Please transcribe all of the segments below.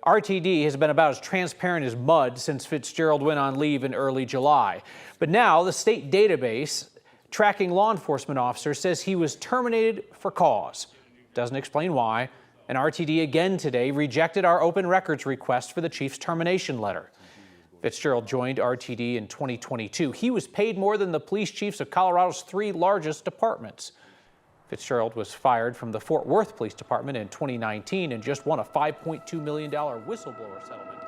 RTD has been about as transparent as mud since Fitzgerald went on leave in early July. But now the state database tracking law enforcement officers says he was terminated for cause. Doesn't explain why. And RTD again today rejected our open records request for the chief's termination letter. Fitzgerald joined RTD in 2022. He was paid more than the police chiefs of Colorado's 3 largest departments. Fitzgerald was fired from the Fort Worth Police Department in 2019 and just won a $5.2 million whistleblower settlement.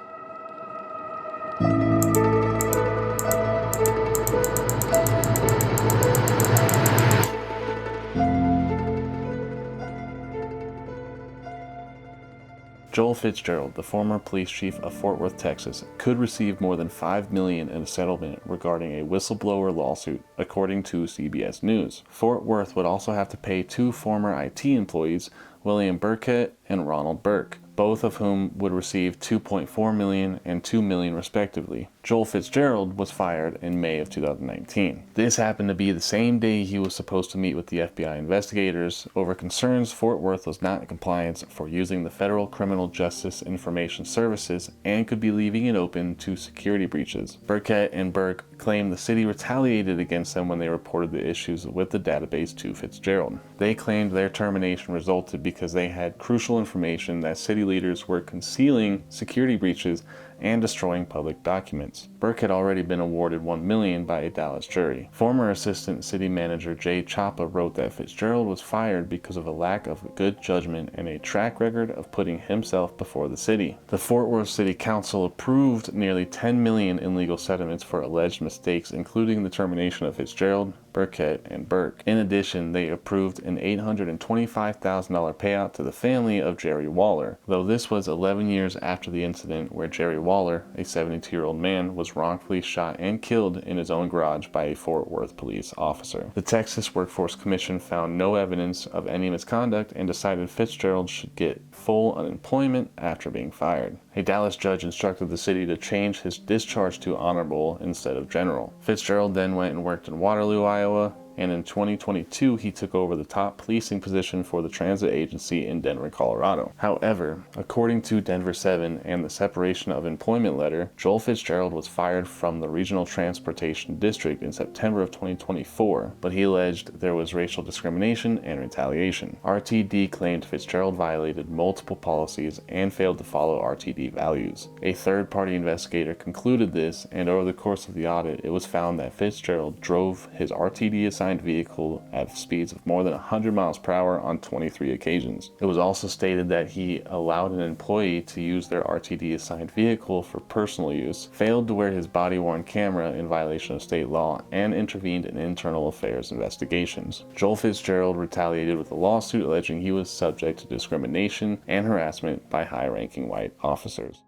Joel Fitzgerald, the former police chief of Fort Worth, Texas, could receive more than $5 million in a settlement regarding a whistleblower lawsuit, according to CBS News. Fort Worth would also have to pay 2 former IT employees, William Burkett and Ronald Burke, both of whom would receive $2.4 million and $2 million respectively. Joel Fitzgerald was fired in May of 2019. This happened to be the same day he was supposed to meet with the FBI investigators over concerns Fort Worth was not in compliance for using the Federal Criminal Justice Information Services and could be leaving it open to security breaches. Burkett and Burke claimed the city retaliated against them when they reported the issues with the database to Fitzgerald. They claimed their termination resulted because they had crucial information that city leaders were concealing security breaches and destroying public documents. Burke had already been awarded $1 million by a Dallas jury. Former Assistant City Manager Chapa wrote that Fitzgerald was fired because of a lack of good judgment and a track record of putting himself before the city. The Fort Worth City Council approved nearly $10 million in legal settlements for alleged mistakes, including the termination of Fitzgerald, Burkett, and Burke. In addition, they approved an $825,000 payout to the family of Jerry Waller, though this was 11 years after the incident where Jerry Waller, a 72-year-old man, was wrongfully shot and killed in his own garage by a Fort Worth police officer. The Texas Workforce Commission found no evidence of any misconduct and decided Fitzgerald should get full unemployment after being fired. A Dallas judge instructed the city to change his discharge to honorable instead of general. Fitzgerald then went and worked in Waterloo, Iowa, and in 2022 he took over the top policing position for the transit agency in Denver, Colorado. However, according to Denver 7 and the separation of employment letter, Joel Fitzgerald was fired from the Regional Transportation District in September of 2024, but he alleged there was racial discrimination and retaliation. RTD claimed Fitzgerald violated multiple policies and failed to follow RTD values. A third-party investigator concluded this, and over the course of the audit, it was found that Fitzgerald drove his RTD assigned vehicle at speeds of more than 100 miles per hour on 23 occasions. It was also stated that he allowed an employee to use their RTD assigned vehicle for personal use, failed to wear his body-worn camera in violation of state law, and intervened in internal affairs investigations. Joel Fitzgerald retaliated with a lawsuit alleging he was subject to discrimination and harassment by high-ranking white officers.